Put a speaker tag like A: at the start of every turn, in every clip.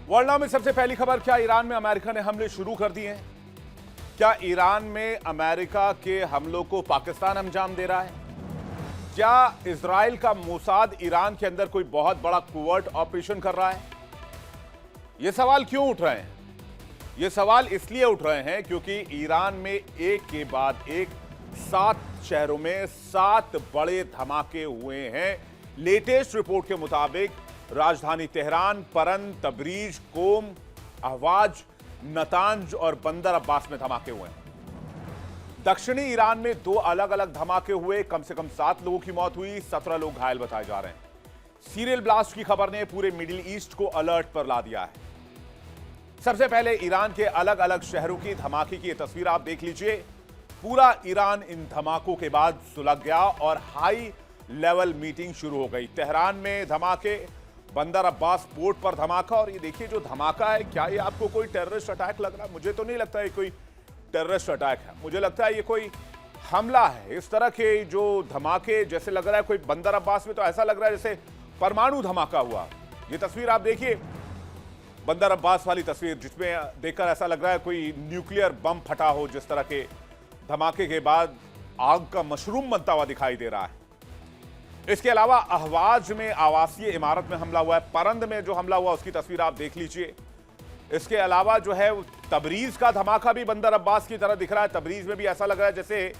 A: World now में सबसे पहली खबर, क्या ईरान में अमेरिका ने हमले शुरू कर दिए हैं? क्या ईरान में अमेरिका के हमलों को पाकिस्तान अंजाम दे रहा है? क्या इजराइल का मोसाद ईरान के अंदर कोई बहुत बड़ा कोवर्ट ऑपरेशन कर रहा है? ये सवाल क्यों उठ रहे हैं? ये सवाल इसलिए उठ रहे हैं क्योंकि ईरान में एक के बाद एक 7 शहरों में 7 बड़े धमाके हुए हैं। लेटेस्ट रिपोर्ट के मुताबिक राजधानी तेहरान, परन, तबरीज, कोम, अहवाज, नतांज और बंदर अब्बास में धमाके हुए हैं। दक्षिणी ईरान में 2 अलग अलग धमाके हुए, कम से कम 7 लोगों की मौत हुई, 17 लोग घायल बताए जा रहे हैं। सीरियल ब्लास्ट की खबर ने पूरे मिडिल ईस्ट को अलर्ट पर ला दिया है। सबसे पहले ईरान के अलग अलग शहरों की धमाके की तस्वीर आप देख लीजिए। पूरा ईरान इन धमाकों के बाद सुलग गया और हाई लेवल मीटिंग शुरू हो गई। तेहरान में धमाके, बंदर अब्बास पोर्ट पर धमाका, और ये देखिए जो धमाका है, क्या ये आपको कोई टेररिस्ट अटैक लग रहा है? मुझे तो नहीं लगता ये कोई टेररिस्ट अटैक है, मुझे लगता है ये कोई हमला है। इस तरह के जो धमाके जैसे लग रहा है कोई बंदर अब्बास में तो ऐसा लग रहा है जैसे परमाणु धमाका हुआ। ये तस्वीर आप देखिए, बंदर अब्बास वाली तस्वीर, जिसमें देखकर ऐसा लग रहा है कोई न्यूक्लियर बम फटा हो। जिस तरह के धमाके के बाद आग का मशरूम बनता हुआ दिखाई दे रहा है। इसके अलावा अहवाज में आवासीय इमारत में हमला हुआ है। परंद में जो हमला हुआ उसकी तस्वीर आप देख लीजिए। इसके अलावा जो है तबरीज का धमाका भी बंदर अब्बास की तरह दिख रहा है। तबरीज में भी ऐसा लग रहा है जैसे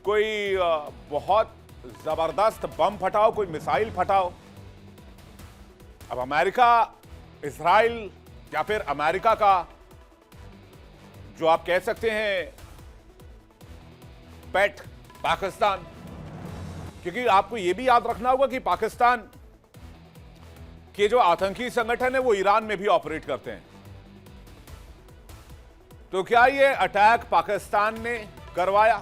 A: कोई बहुत जबरदस्त बम फटा हो, कोई मिसाइल फटा हो। अब अमेरिका, इजराइल या फिर अमेरिका का जो आप कह सकते हैं पेट पाकिस्तान, क्योंकि आपको यह भी याद रखना होगा कि पाकिस्तान के जो आतंकी संगठन है वो ईरान में भी ऑपरेट करते हैं। तो क्या ये अटैक पाकिस्तान ने करवाया?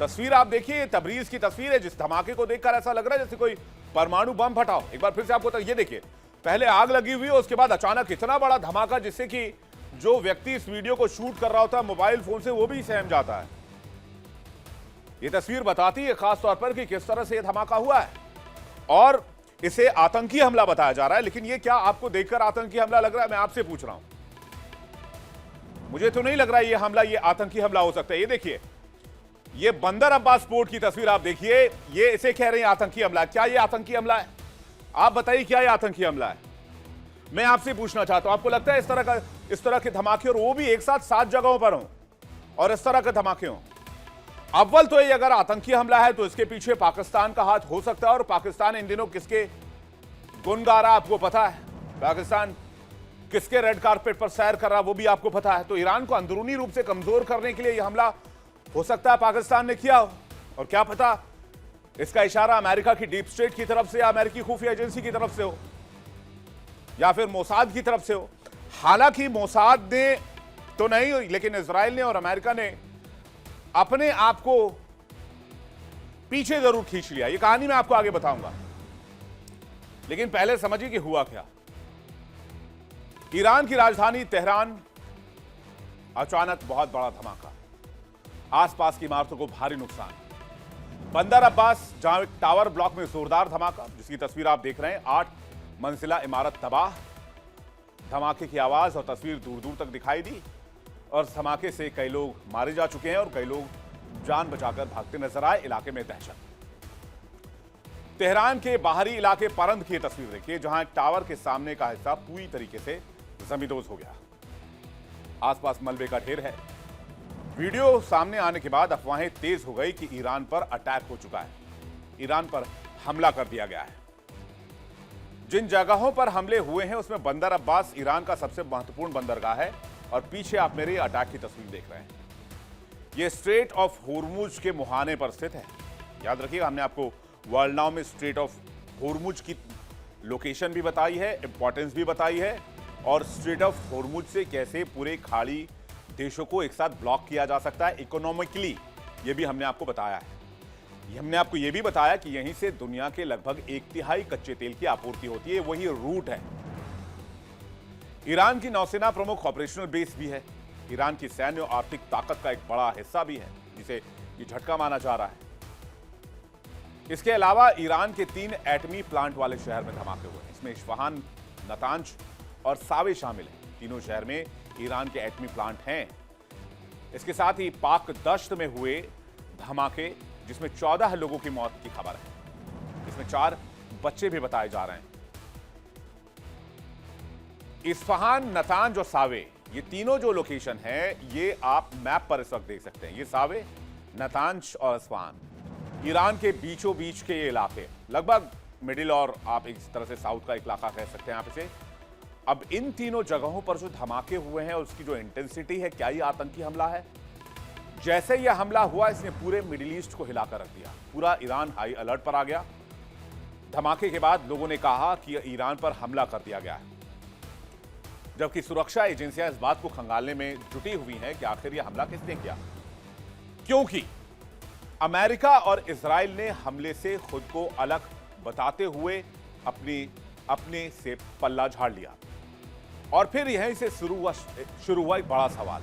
A: तस्वीर आप देखिए, तबरीज की तस्वीर है। जिस धमाके को देखकर ऐसा लग रहा है जैसे कोई परमाणु बम फटा हो। एक बार फिर से आपको ये देखिए, पहले आग लगी हुई है, उसके बाद अचानक इतना बड़ा धमाका जिससे कि जो व्यक्ति इस वीडियो को शूट कर रहा होता है मोबाइल फोन से, वो भी सहम जाता है। ये तस्वीर बताती है खास तौर पर कि किस तरह से यह धमाका हुआ है, और इसे आतंकी हमला बताया जा रहा है। लेकिन ये क्या आपको देखकर आतंकी हमला लग रहा है? मैं आपसे पूछ रहा हूं। मुझे तो नहीं लग रहा है ये हमला, ये आतंकी हमला हो सकता है। ये देखिए, ये बंदर अब्बास पोर्ट की तस्वीर आप देखिए। ये इसे कह रहे हैं आतंकी हमला। क्या ये आतंकी हमला है? आप बताइए, क्या ये आतंकी हमला है? मैं आपसे पूछना चाहता हूं, आपको लगता है इस तरह के धमाके, और वो भी एक साथ 7 जगहों पर हों और इस तरह के धमाके हों? अव्वल तो ये अगर आतंकी हमला है तो इसके पीछे पाकिस्तान का हाथ हो सकता है, और पाकिस्तान इन दिनों किसके गुण गा रहा आपको पता है। पाकिस्तान किसके रेड कारपेट पर सैर कर रहा वो भी आपको पता है। तो ईरान को अंदरूनी रूप से कमजोर करने के लिए यह हमला हो सकता है पाकिस्तान ने किया हो, और क्या पता इसका इशारा अमेरिका की डीप स्टेट की तरफ से या अमेरिकी खुफिया एजेंसी की तरफ से हो, या फिर मोसाद की तरफ से हो। हालांकि मोसाद ने तो नहीं, लेकिन इजराइल ने और अमेरिका ने अपने आप को पीछे जरूर खींच लिया। ये कहानी मैं आपको आगे बताऊंगा, लेकिन पहले समझिए कि हुआ क्या। ईरान की राजधानी तेहरान, अचानक बहुत बड़ा धमाका, आसपास की इमारतों को भारी नुकसान। बंदर अब्बास, जहां एक टावर ब्लॉक में जोरदार धमाका, जिसकी तस्वीर आप देख रहे हैं, 8 मंजिला इमारत तबाह। धमाके की आवाज और तस्वीर दूर दूर तक दिखाई दी, और धमाके से कई लोग मारे जा चुके हैं और कई लोग जान बचाकर भागते नजर आए। इलाके में दहशत। तेहरान के बाहरी इलाके परंद की तस्वीर देखिए, जहां एक टावर के सामने का हिस्सा पूरी तरीके से जमींदोज हो गया। आसपास मलबे का ढेर है। वीडियो सामने आने के बाद अफवाहें तेज हो गई कि ईरान पर अटैक हो चुका है, ईरान पर हमला कर दिया गया है। जिन जगहों पर हमले हुए हैं उसमें बंदर अब्बास ईरान का सबसे महत्वपूर्ण बंदरगाह है, और पीछे आप मेरे अटैक की तस्वीर देख रहे हैं। यह स्ट्रेट ऑफ होर्मुज के मुहाने पर स्थित है। याद रखिएगा, हमने आपको वर्ल्ड नाउ में स्ट्रेट ऑफ होर्मुज की लोकेशन भी बताई है, इंपॉर्टेंस भी बताई है, और स्ट्रेट ऑफ होर्मुज से कैसे पूरे खाड़ी देशों को एक साथ ब्लॉक किया जा सकता है इकोनॉमिकली, यह भी हमने आपको बताया है। हमने आपको यह भी बताया कि यहीं से दुनिया के लगभग 1/3 कच्चे तेल की आपूर्ति होती है, वही रूट है। ईरान की नौसेना प्रमुख ऑपरेशनल बेस भी है। ईरान की सैन्य और आर्थिक ताकत का एक बड़ा हिस्सा भी है, जिसे ये झटका माना जा रहा है। इसके अलावा ईरान के 3 एटमी प्लांट वाले शहर में धमाके हुए हैं। इसमें इस्फहान, नतांज और सावे शामिल हैं। तीनों शहर में ईरान के एटमी प्लांट हैं। इसके साथ ही पाक दश्त में हुए धमाके, जिसमें 14 लोगों की मौत की खबर है, इसमें 4 बच्चे भी बताए जा रहे हैं। इस्फहान, नतांज और सावे, ये तीनों जो लोकेशन है, ये आप मैप पर इस वक्त देख सकते हैं। ये सावे, नतांज और इस्फहान ईरान के बीचों बीच के ये इलाके, लगभग मिडिल और आप इस तरह से साउथ का एक इलाका कह सकते हैं आप इसे। अब इन तीनों जगहों पर जो धमाके हुए हैं, उसकी जो इंटेंसिटी है, क्या ये आतंकी हमला है? जैसे यह हमला हुआ, इसने पूरे मिडिल ईस्ट को हिलाकर रख दिया। पूरा ईरान हाई अलर्ट पर आ गया। धमाके के बाद लोगों ने कहा कि ईरान पर हमला कर दिया गया है, जबकि सुरक्षा एजेंसियां इस बात को खंगालने में जुटी हुई हैं कि आखिर यह हमला किसने किया, क्योंकि अमेरिका और इजराइल ने हमले से खुद को अलग बताते हुए अपने से पल्ला झाड़ लिया। और फिर यहीं से शुरू हुआ एक बड़ा सवाल।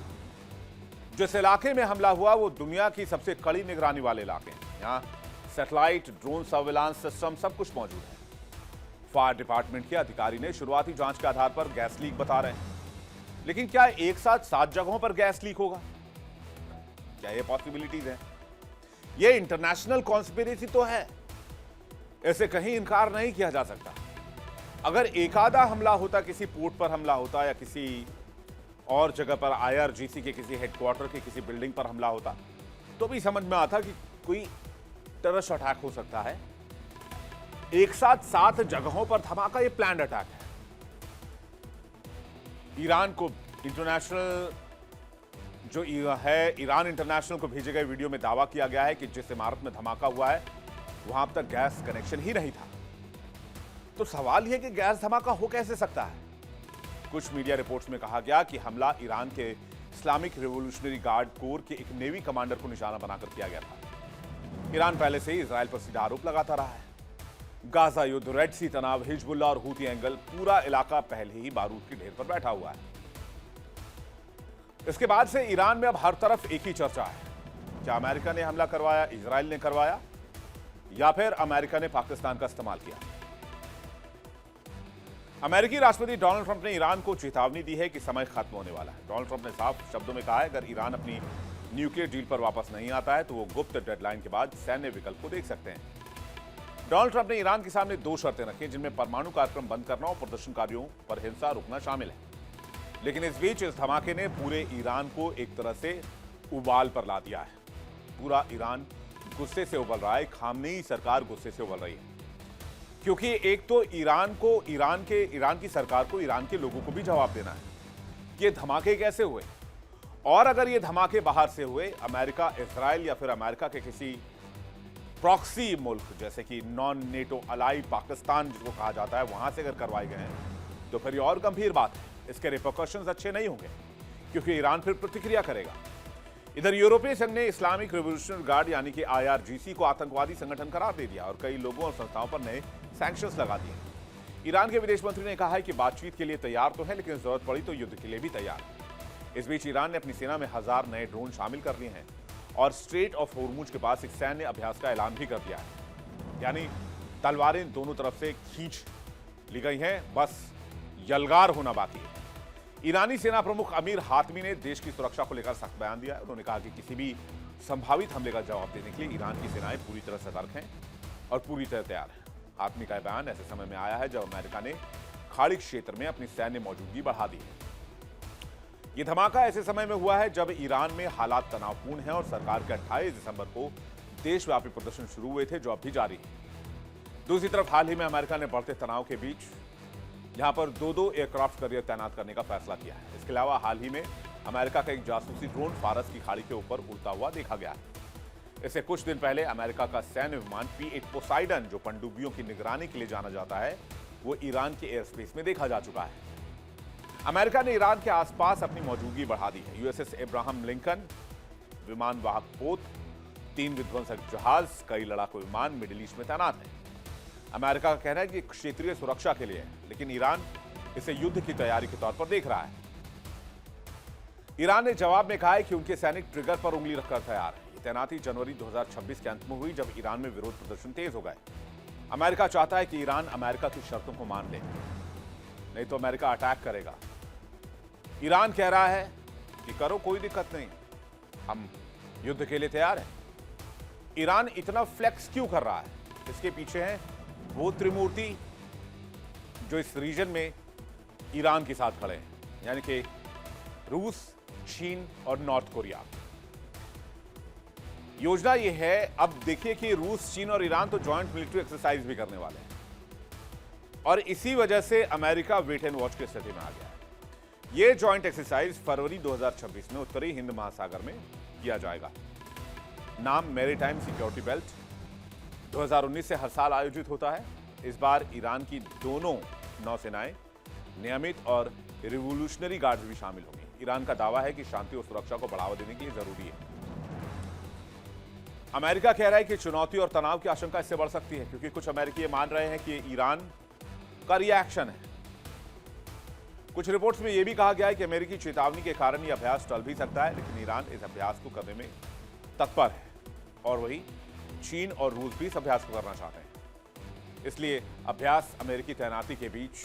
A: जिस इलाके में हमला हुआ वो दुनिया की सबसे कड़ी निगरानी वाले इलाके हैं। यहां सैटेलाइट, ड्रोन सर्विलांस सिस्टम सब कुछ मौजूद है। फायर डिपार्टमेंट के अधिकारी ने शुरुआती जांच के आधार पर गैस लीक बता रहे हैं, लेकिन क्या एक साथ 7 जगहों पर गैस लीक होगा? क्या ये पॉसिबिलिटीज है? ये इंटरनेशनल कॉन्स्पिरेसी तो है, ऐसे कहीं इनकार नहीं किया जा सकता। अगर एक आधा हमला होता, किसी पोर्ट पर हमला होता या किसी और जगह पर IRGC के किसी हेडक्वार्टर के किसी बिल्डिंग पर हमला होता, तो भी समझ में आता कि कोई टेररिस्ट अटैक हो सकता है। एक साथ 7 जगहों पर धमाका, ये प्लान्ड अटैक है। ईरान को इंटरनेशनल जो है, ईरान इंटरनेशनल को भेजे गए वीडियो में दावा किया गया है कि जिस इमारत में धमाका हुआ है वहां अब तक गैस कनेक्शन ही नहीं था। तो सवाल यह कि गैस धमाका हो कैसे सकता है? कुछ मीडिया रिपोर्ट्स में कहा गया कि हमला ईरान के इस्लामिक रिवॉल्यूशनरी गार्ड कोर के एक नेवी कमांडर को निशाना बनाकर किया गया था। ईरान पहले से ही इजराइल पर सीधा आरोप लगाता रहा है। गाजा युद्ध, रेड सी तनाव, हिजबुल्लाह और हूती एंगल, पूरा इलाका पहले ही बारूद के ढेर पर बैठा हुआ है। इसके बाद से ईरान में अब हर तरफ एक ही चर्चा है, क्या अमेरिका ने हमला करवाया, इजराइल ने करवाया, या फिर अमेरिका ने पाकिस्तान का इस्तेमाल किया? अमेरिकी राष्ट्रपति डोनाल्ड ट्रंप ने ईरान को चेतावनी दी है कि समय खत्म होने वाला है। डोनाल्ड ट्रंप ने साफ शब्दों में कहा है, अगर ईरान अपनी न्यूक्लियर डील पर वापस नहीं आता है तो वो गुप्त डेडलाइन के बाद सैन्य विकल्प को देख सकते हैं। डोनाल्ड ट्रंप ने ईरान के सामने 2 शर्तें रखी, जिनमें परमाणु कार्यक्रम बंद करना और प्रदर्शनकारियों पर हिंसा रुकना शामिल है। लेकिन इस बीच इस धमाके ने पूरे ईरान को एक तरह से उबाल पर ला दिया है। पूरा ईरान गुस्से से उबल रहा है, खामनेई सरकार गुस्से से उबल रही है, क्योंकि एक तो ईरान की सरकार को ईरान के लोगों को भी जवाब देना है, ये धमाके कैसे हुए, और अगर ये धमाके बाहर से हुए, अमेरिका, इजराइल या फिर अमेरिका के किसी प्रॉक्सी मुल्क जैसे कि नॉन नेटो अलाई पाकिस्तान जिसको कहा जाता है, वहां से अगर करवाए गए हैं तो फिर ये और गंभीर बात है। इसके रिपरकशंस अच्छे नहीं होंगे, क्योंकि ईरान फिर प्रतिक्रिया करेगा। इधर यूरोपीय संघ ने इस्लामिक रिवॉल्यूशनरी गार्ड यानी कि IRGC को आतंकवादी संगठन करार दे दिया और कई लोगों और संस्थाओं पर नए सैंक्शंस लगा दिए। ईरान के विदेश मंत्री ने कहा है कि बातचीत के लिए तैयार तो है, लेकिन जरूरत पड़ी तो युद्ध के लिए भी तैयार है। इस बीच ईरान ने अपनी सेना में 1000 नए ड्रोन शामिल कर लिए हैं और स्ट्रेट ऑफ होर्मुज के पास एक सैन्य अभ्यास का ऐलान भी कर दिया है। यानी तलवारें दोनों तरफ से खींच ली गई हैं, बस यलगार होना बाकी है। ईरानी सेना प्रमुख अमीर हातमी ने देश की सुरक्षा को लेकर सख्त बयान दिया है। उन्होंने कहा कि किसी भी संभावित हमले का जवाब देने के लिए ईरान की सेनाएं पूरी तरह सतर्क हैं और पूरी तरह तैयार हैं। हातमी का बयान ऐसे समय में आया है जब अमेरिका ने खाड़ी क्षेत्र में अपनी सैन्य मौजूदगी बढ़ा दी है। यह धमाका ऐसे समय में हुआ है जब ईरान में हालात तनावपूर्ण हैं और सरकार के 28 दिसंबर को देशव्यापी प्रदर्शन शुरू हुए थे, जो अब भी जारी है। दूसरी तरफ हाल ही में अमेरिका ने बढ़ते तनाव के बीच यहां पर 2 एयरक्राफ्ट कैरियर तैनात करने का फैसला किया है। इसके अलावा हाल ही में अमेरिका का एक जासूसी ड्रोन फारस की खाड़ी के ऊपर उड़ता हुआ देखा गया है। इससे कुछ दिन पहले अमेरिका का सैन्य विमान P-8 पोसाइडन, जो पनडुब्बियों की निगरानी के लिए जाना जाता है, वो ईरान के एयर स्पेस में देखा जा चुका है। अमेरिका ने ईरान के आसपास अपनी मौजूदगी बढ़ा दी है। USS एब्राहम लिंकन विमान वाहक पोत, 3 विध्वंसक जहाज, कई लड़ाकू विमान मिडिल ईस्ट में तैनात हैं। अमेरिका का कहना है कि क्षेत्रीय सुरक्षा के लिए है, लेकिन ईरान इसे युद्ध की तैयारी के तौर पर देख रहा है। ईरान ने जवाब में कहा है कि उनके सैनिक ट्रिगर पर उंगली रखकर तैयार है। ये तैनाती जनवरी 2026 के अंत में हुई, जब ईरान में विरोध प्रदर्शन तेज हो गए। अमेरिका चाहता है कि ईरान अमेरिका की शर्तों को मान ले। नहीं तो अमेरिका अटैक करेगा। ईरान कह रहा है कि करो, कोई दिक्कत नहीं, हम युद्ध के लिए तैयार हैं। ईरान इतना फ्लेक्स क्यों कर रहा है? इसके पीछे हैं वो त्रिमूर्ति जो इस रीजन में ईरान के साथ खड़े हैं, यानी कि रूस, चीन और नॉर्थ कोरिया। योजना यह है, अब देखिए कि रूस, चीन और ईरान तो जॉइंट मिलिट्री एक्सरसाइज भी करने वाले हैं और इसी वजह से अमेरिका वेट एंड वॉच की स्थिति में आ गया है। यह जॉइंट एक्सरसाइज फरवरी 2026 में उत्तरी हिंद महासागर में किया जाएगा। नाम मैरीटाइम सिक्योरिटी बेल्ट। 2019 से हर साल आयोजित होता है। इस बार ईरान की दोनों नौसेनाएं, नियमित और रिवोल्यूशनरी गार्ड्स भी शामिल होंगी। ईरान का दावा है कि शांति और सुरक्षा को बढ़ावा देने के लिए जरूरी है। अमेरिका कह रहा है कि चुनौती और तनाव की आशंका इससे बढ़ सकती है, क्योंकि कुछ अमेरिकी मान रहे हैं कि ईरान का रिएक्शन है। कुछ रिपोर्ट्स में यह भी कहा गया है कि अमेरिकी चेतावनी के कारण यह अभ्यास टल भी सकता है, लेकिन ईरान इस अभ्यास को करने में तत्पर है और वही चीन और रूस भी इस अभ्यास को करना चाहते हैं। इसलिए अभ्यास अमेरिकी तैनाती के बीच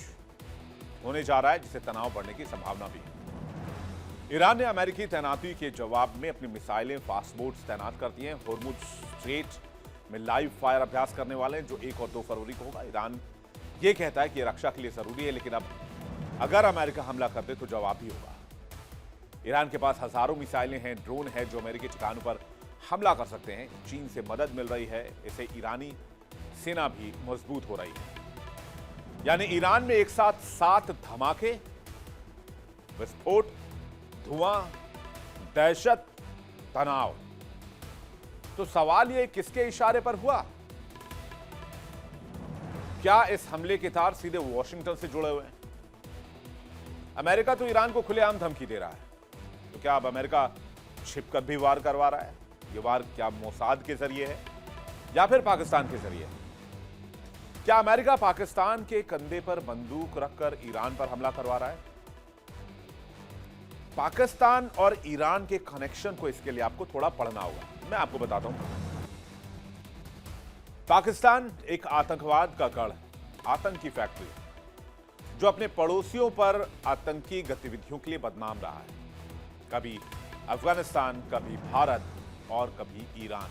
A: होने जा रहा है, जिससे तनाव बढ़ने की संभावना भी है। ईरान ने अमेरिकी तैनाती के जवाब में अपनी मिसाइलें, फास्ट बोट्स तैनात कर दी हैं। होर्मुज स्ट्रेट में लाइव फायर अभ्यास करने वाले हैं, जो 1 और 2 फरवरी को होगा। ईरान ये कहता है कि रक्षा के लिए जरूरी है, लेकिन अब अगर अमेरिका हमला कर दे तो जवाब भी होगा। ईरान के पास हजारों मिसाइलें हैं, ड्रोन है जो अमेरिकी ठिकानों पर हमला कर सकते हैं। चीन से मदद मिल रही है, इससे ईरानी सेना भी मजबूत हो रही है। यानी ईरान में एक साथ 7 धमाके, विस्फोट, धुआं, दहशत, तनाव। तो सवाल यह किसके इशारे पर हुआ? क्या इस हमले के तार सीधे वॉशिंगटन से जुड़े हुए हैं? अमेरिका तो ईरान को खुलेआम धमकी दे रहा है, तो क्या अब अमेरिका छिपकर भी वार करवा रहा है? यह वार क्या मोसाद के जरिए है या फिर पाकिस्तान के जरिए? क्या अमेरिका पाकिस्तान के कंधे पर बंदूक रखकर ईरान पर हमला करवा रहा है? पाकिस्तान और ईरान के कनेक्शन को इसके लिए आपको थोड़ा पढ़ना होगा। मैं आपको बताता हूं। पाकिस्तान एक आतंकवाद का गढ़, आतंकी फैक्ट्री, जो अपने पड़ोसियों पर आतंकी गतिविधियों के लिए बदनाम रहा है। कभी अफगानिस्तान, कभी भारत और कभी ईरान।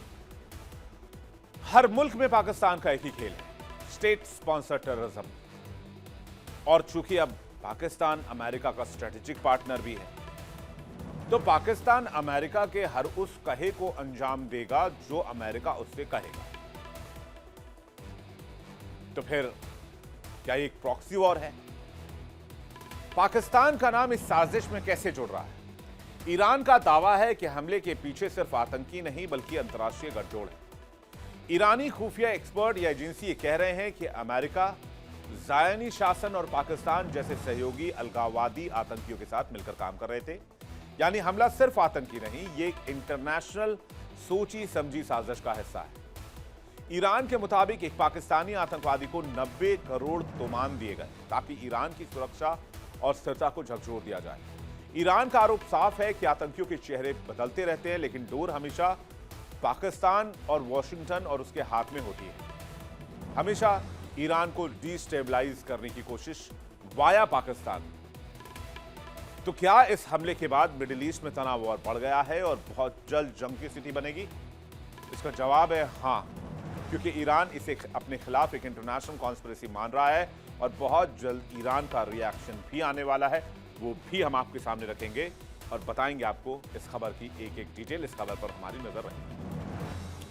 A: हर मुल्क में पाकिस्तान का एक ही खेल है, स्टेट स्पॉन्सर टेररिज्म। और चूंकि अब पाकिस्तान अमेरिका का स्ट्रेटेजिक पार्टनर भी है, तो पाकिस्तान अमेरिका के हर उस कहे को अंजाम देगा जो अमेरिका उससे कहेगा। तो फिर क्या ये एक प्रॉक्सी वॉर है? पाकिस्तान का नाम इस साजिश में कैसे जुड़ रहा है? ईरान का दावा है कि हमले के पीछे सिर्फ आतंकी नहीं बल्कि अंतर्राष्ट्रीय गठजोड़ है। ईरानी खुफिया एक्सपर्ट या एजेंसी ये कह रहे हैं कि अमेरिका ज़ायनी शासन और पाकिस्तान जैसे सहयोगी अलगाववादी आतंकियों के साथ मिलकर काम कर रहे थे। यानी हमला सिर्फ आतंकी नहीं, ये एक इंटरनेशनल सोची समझी साजिश का हिस्सा है। ईरान के मुताबिक एक पाकिस्तानी आतंकवादी को 90 करोड़ तोमान दिए गए ताकि ईरान की सुरक्षा और स्थिरता को झकझोर दिया जाए। ईरान का आरोप साफ है कि आतंकियों के चेहरे बदलते रहते हैं, लेकिन डोर हमेशा पाकिस्तान और वॉशिंगटन और उसके हाथ में होती है। हमेशा ईरान को डिस्टेबलाइज करने की कोशिश वाया पाकिस्तान। तो क्या इस हमले के बाद मिडिल ईस्ट में तनाव और बढ़ गया है और बहुत जल्द जंग की स्थिति बनेगी? इसका जवाब है हां, क्योंकि ईरान इसे अपने खिलाफ एक इंटरनेशनल कॉन्स्पिरेसी मान रहा है और बहुत जल्द ईरान का रिएक्शन भी आने वाला है। वो भी हम आपके सामने रखेंगे और बताएंगे आपको इस खबर की एक एक डिटेल। इस खबर पर हमारी नजर रहेगी।